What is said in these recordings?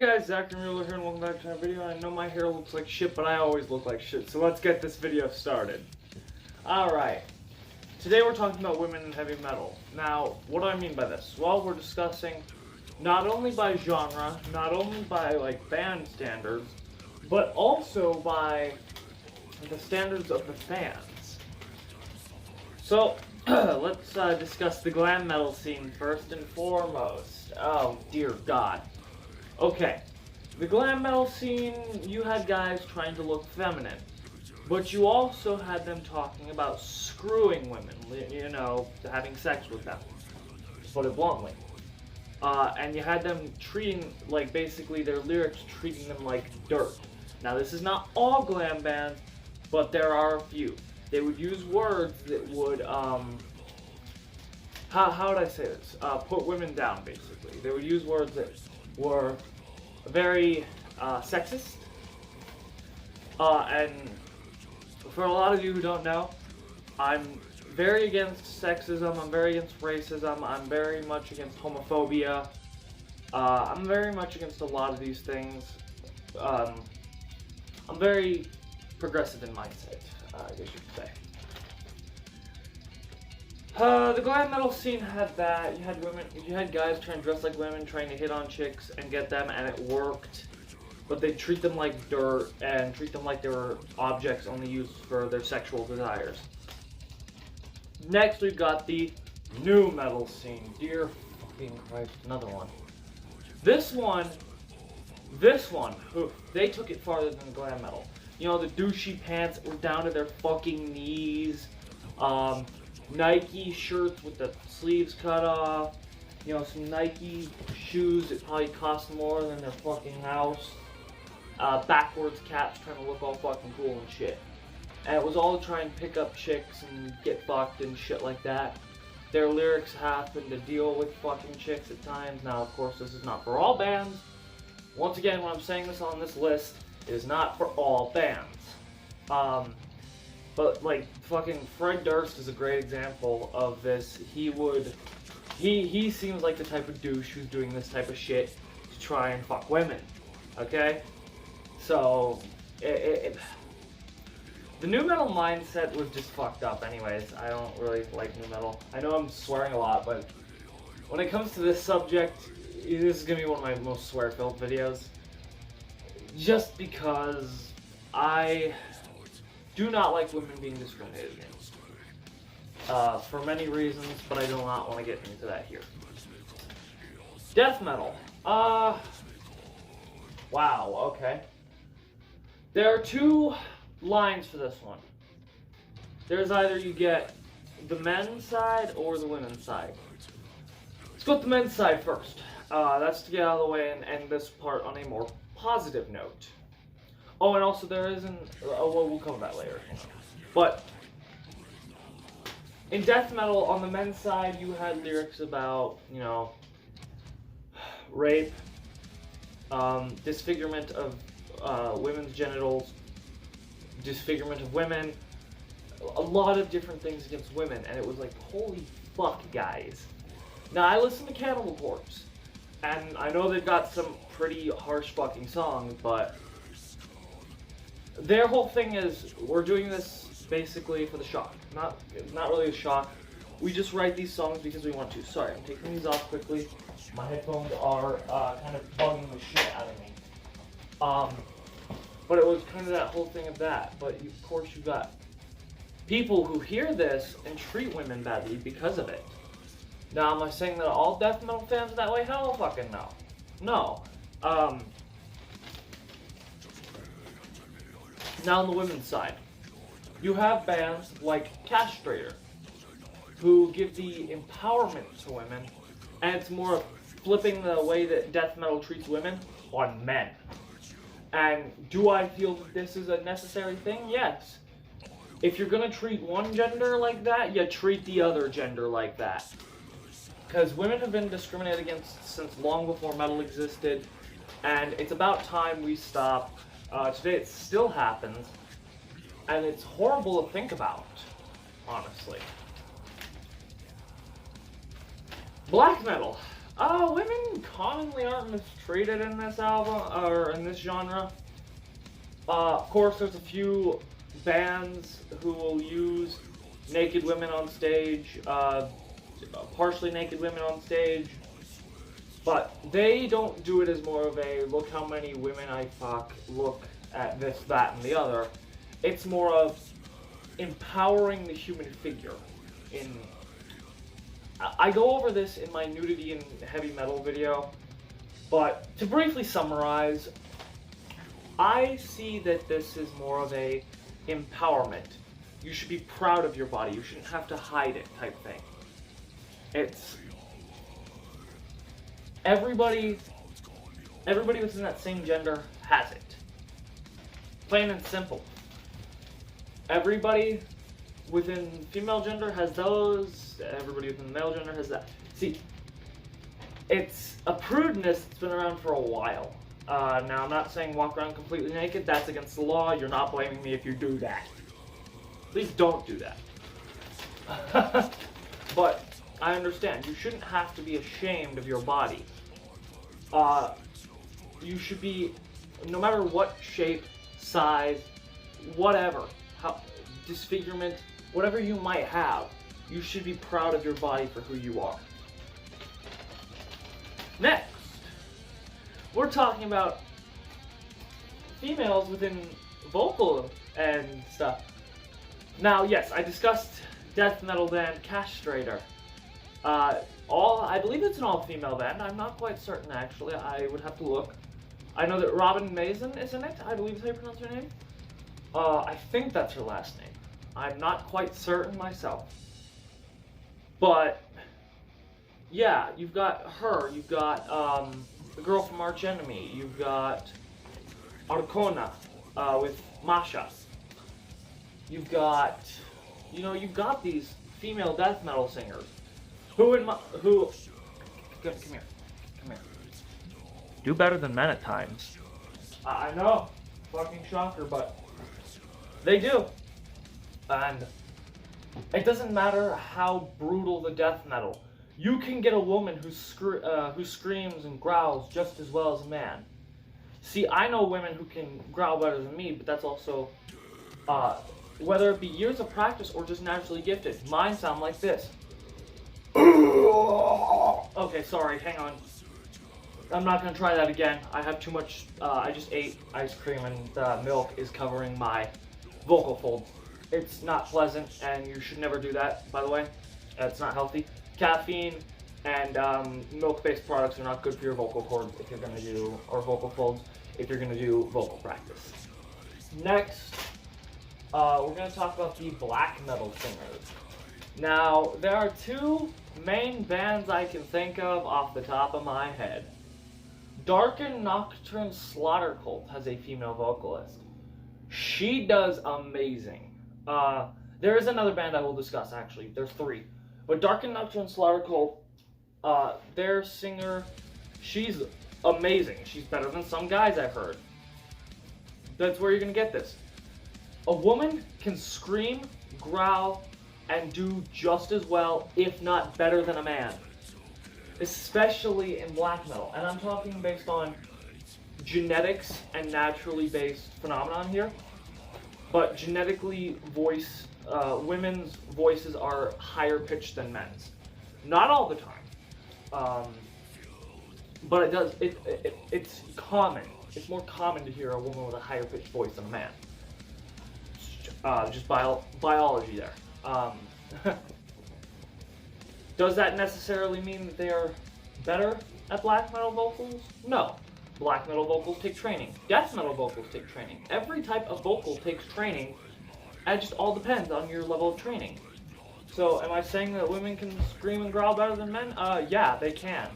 Hey guys, Zach and Ruler here, and welcome back to my video. I know my hair looks like shit, but I always look like shit, so let's get this video started. Alright, today we're talking about women in heavy metal. Now, what do I mean by this? Well, we're discussing not only by genre, not only by like band standards, but also by the standards of the fans. So, let's discuss the glam metal scene first and foremost. Oh, dear God. Okay, the glam metal scene, you had guys trying to look feminine, but you also had them talking about screwing women, you know, having sex with them, to put it bluntly. And you had them treating, like, basically their lyrics treating them like dirt. Now, this is not all glam bands, but there are a few. They would use words that would, how would I say this? Put women down, basically. They would use words that were very sexist, and for a lot of you who don't know, I'm very against sexism, I'm very against racism, I'm very much against homophobia, I'm very much against a lot of these things. I'm very progressive in mindset, I guess you could say. The glam metal scene had that. You had guys trying to dress like women, trying to hit on chicks and get them, and it worked. But they treat them like dirt and treat them like they were objects only used for their sexual desires. Next, we've got the nu metal scene. Dear fucking Christ, another one. This one, they took it farther than glam metal. You know, the douchey pants were down to their fucking knees. Nike shirts with the sleeves cut off, you know, some Nike shoes that probably cost more than their fucking house, backwards caps trying to look all fucking cool and shit. And it was all to try and pick up chicks and get fucked and shit like that. Their lyrics happen to deal with fucking chicks at times. Now, of course, this is not for all bands. Once again, when I'm saying this on this list, it is not for all bands. But, like, fucking Fred Durst is a great example of this. He seems like the type of douche who's doing this type of shit to try and fuck women, okay? So, the nu metal mindset was just fucked up anyways. I don't really like nu metal. I know I'm swearing a lot, but when it comes to this subject, this is gonna be one of my most swear-filled videos. Just because I do not like women being discriminated against. For many reasons, but I do not want to get into that here. Death metal. Wow, okay. There are two lines for this one. There's either you get the men's side or the women's side. Let's go with the men's side first. That's to get out of the way and end this part on a more positive note. Oh, and also there isn't, well, we'll cover that later. But, in death metal, on the men's side, you had lyrics about, you know, rape, disfigurement of women's genitals, disfigurement of women, a lot of different things against women, and it was like, holy fuck, guys. Now, I listen to Cannibal Corpse, and I know they've got some pretty harsh fucking songs, but their whole thing is, we're doing this basically for the shock. Not really a shock. We just write these songs because we want to. Sorry, I'm taking these off quickly. My headphones are kind of bugging the shit out of me. But it was kind of that whole thing of that. But of course you've got people who hear this and treat women badly because of it. Now, am I saying that all death metal fans are that way? Hell fucking no. No. Now on the women's side, you have bands like Castrator, who give the empowerment to women, and it's more of flipping the way that death metal treats women on men. And do I feel that this is a necessary thing? Yes. If you're gonna treat one gender like that, you treat the other gender like that. Because women have been discriminated against since long before metal existed, and it's about time we stop. Today it still happens, and it's horrible to think about, honestly. Black metal. Women commonly aren't mistreated in this album, or in this genre. Of course, there's a few bands who will use naked women on stage, partially naked women on stage, but they don't do it as more of a, look how many women I fuck, look at this, that, and the other. It's more of empowering the human figure. I go over this in my nudity and heavy metal video, but to briefly summarize, I see that this is more of a empowerment. You should be proud of your body. You shouldn't have to hide it type thing. It's everybody within that same gender has it. Plain and simple. Everybody within female gender has those, everybody within the male gender has that. See, it's a prudeness that's been around for a while. Now, I'm not saying walk around completely naked. That's against the law. You're not blaming me if you do that. Please don't do that. But I understand. You shouldn't have to be ashamed of your body. You should be, no matter what shape, size, whatever, disfigurement, whatever you might have, you should be proud of your body for who you are. Next, we're talking about females within vocal and stuff. Now, yes, I discussed death metal band Castrator. I believe it's an all-female band. I'm not quite certain, actually. I would have to look. I know that Robin Mason is in it. I believe is how you pronounce her name. I think that's her last name. I'm not quite certain myself. But yeah, you've got her. You've got the girl from Arch Enemy. You've got Arcona with Masha. You've got, you've got these female death metal singers who come here. Do better than men at times. I know, fucking shocker, but they do. And it doesn't matter how brutal the death metal. You can get a woman who screams and growls just as well as a man. See, I know women who can growl better than me, but that's also, whether it be years of practice or just naturally gifted. Mine sound like this. Okay, sorry, hang on. I'm not going to try that again. I have too much, I just ate ice cream and the milk is covering my vocal folds. It's not pleasant and you should never do that, by the way. It's not healthy. Caffeine and milk-based products are not good for your vocal cords if you're going to do, or vocal folds, if you're going to do vocal practice. Next, we're going to talk about the black metal singers. Now, there are two main bands I can think of off the top of my head. Darken Nocturne Slaughter Cult has a female vocalist. She does amazing. There is another band I will discuss, actually. There's three. But Darken Nocturne Slaughter Cult, their singer, she's amazing. She's better than some guys I've heard. That's where you're going to get this. A woman can scream, growl, and do just as well, if not better than a man. Especially in black metal. And I'm talking based on genetics and naturally based phenomenon here. But genetically women's voices are higher pitched than men's. Not all the time. But it's common. It's more common to hear a woman with a higher pitched voice than a man. Just biology there. Does that necessarily mean that they are better at black metal vocals? No. Black metal vocals take training. Death metal vocals take training. Every type of vocal takes training, and it just all depends on your level of training. So, am I saying that women can scream and growl better than men? Yeah, they can.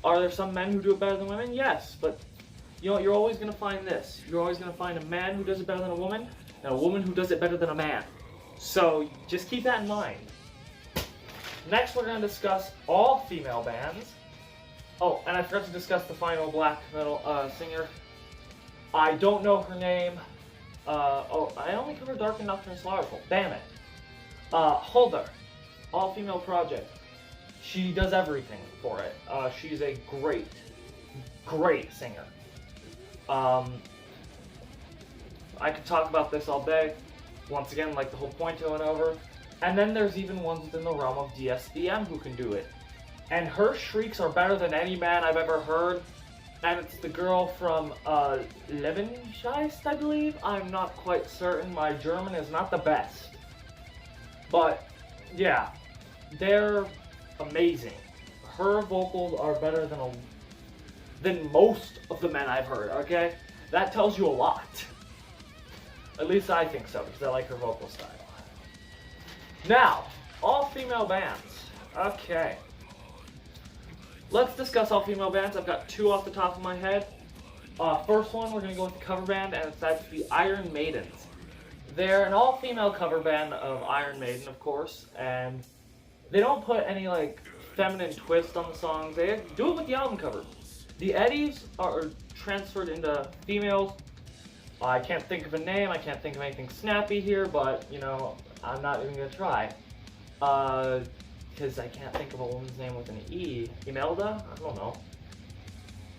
Are there some men who do it better than women? Yes, but you're always going to find this. You're always going to find a man who does it better than a woman, and a woman who does it better than a man. So, just keep that in mind. Next, we're going to discuss all female bands. Oh, and I forgot to discuss the final black metal singer. I don't know her name. I only covered Dark and Nocturne Slaughter Cult. Damn it. Holder, all-female project. She does everything for it. She's a great singer. I could talk about this all day. Once again, like the whole point I went over. And then there's even ones within the realm of DSBM who can do it. And her shrieks are better than any man I've ever heard. And it's the girl from Lebenscheist, I believe? I'm not quite certain. My German is not the best. But, yeah. They're amazing. Her vocals are better than most of the men I've heard, okay? That tells you a lot. At least I think so, because I like her vocal style. Now, all-female bands. Okay. Let's discuss all-female bands. I've got two off the top of my head. First one, we're going to go with the cover band, and it's that to be Iron Maidens. They're an all-female cover band of Iron Maiden, of course, and they don't put any, like, feminine twist on the songs. They do it with the album cover. The Eddies are transferred into females. I can't think of a name, I can't think of anything snappy here, but, you know, I'm not even going to try. Because I can't think of a woman's name with an E. Imelda? I don't know.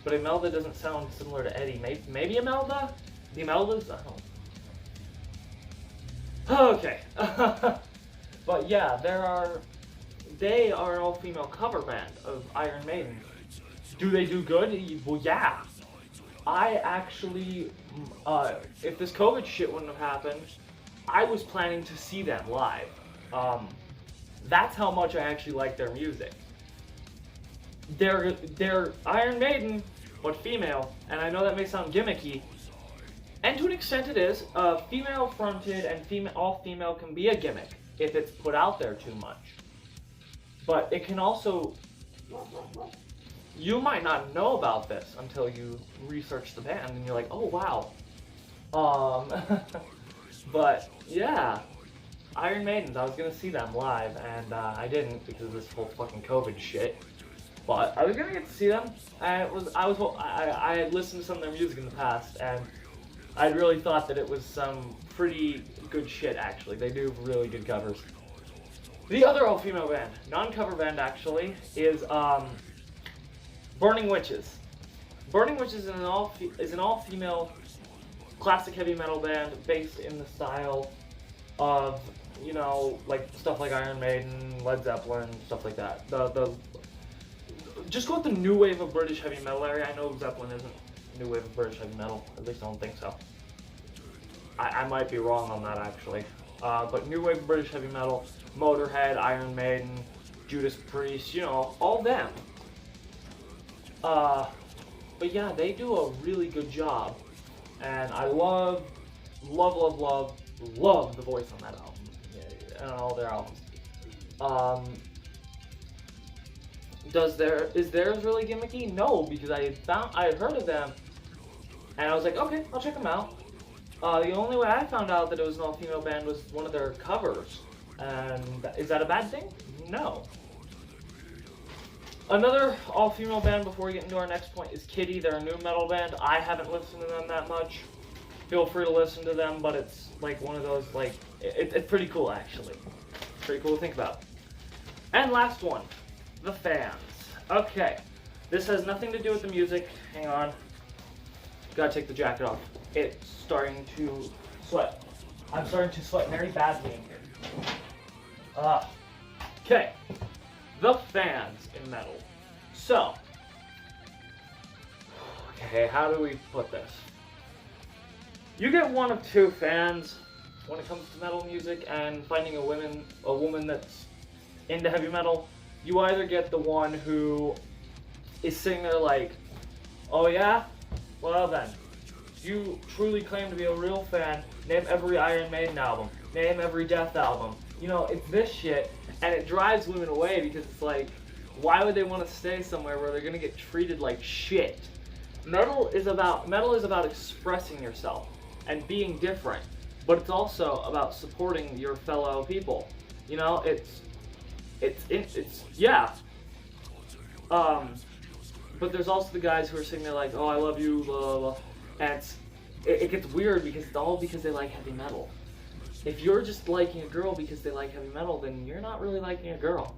But Imelda doesn't sound similar to Eddie. Maybe Imelda? The Imeldas? I don't know. Okay. But yeah, they are an all-female cover band of Iron Maiden. Do they do good? Well, yeah. I actually, if this COVID shit wouldn't have happened, I was planning to see them live. That's how much I actually like their music. They're Iron Maiden, but female, and I know that may sound gimmicky, and to an extent it is. Female fronted and all female can be a gimmick if it's put out there too much. But it can also, you might not know about this until you research the band and you're like, oh wow. But yeah, Iron Maidens, I was gonna see them live and I didn't because of this whole fucking COVID shit. But I was gonna get to see them. I had listened to some of their music in the past and I really thought that it was some pretty good shit actually. They do really good covers. The other all-female band, non-cover band actually, is Burning Witches. Burning Witches is an all-female classic heavy metal band based in the style of, you know, like stuff like Iron Maiden, Led Zeppelin, stuff like that. Just go with the new wave of British heavy metal area. I know Zeppelin isn't new wave of British heavy metal. At least I don't think so. I might be wrong on that actually. But new wave of British heavy metal, Motorhead, Iron Maiden, Judas Priest, you know, all them. But yeah, they do a really good job, and I love the voice on that album, and on all their albums. Is theirs really gimmicky? No, because I had heard of them, and I was like, okay, I'll check them out. The only way I found out that it was an all-female band was one of their covers, and is that a bad thing? No. Another all-female band before we get into our next point is Kitty. They're a new metal band. I haven't listened to them that much. Feel free to listen to them, but it's like one of those, like, it's pretty cool actually. Pretty cool to think about. And last one, The Fans. Okay, this has nothing to do with the music. Hang on. Gotta take the jacket off. It's starting to sweat. I'm starting to sweat very badly in here. Okay. The Fans in metal. So, okay, how do we put this? You get one of two fans when it comes to metal music and finding a woman that's into heavy metal. You either get the one who is sitting there like, oh yeah? Well then, you truly claim to be a real fan, name every Iron Maiden album, name every Death album. You know, it's this shit. And it drives women away because it's like, why would they want to stay somewhere where they're gonna get treated like shit? Metal is about expressing yourself and being different, but it's also about supporting your fellow people. You know, it's yeah. But there's also the guys who are sitting there like, oh, I love you, blah blah blah, and it gets weird because it's all because they like heavy metal. If you're just liking a girl because they like heavy metal, then you're not really liking a girl.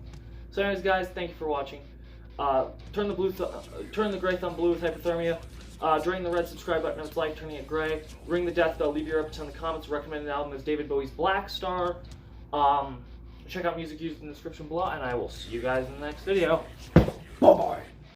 So anyways, guys, thank you for watching. Turn the gray thumb blue with hypothermia. Drain the red subscribe button if it's like, turning it gray. Ring the death bell, leave your opinions in the comments. Recommended album is David Bowie's Blackstar. Check out music used in the description below, and I will see you guys in the next video. Bye-bye.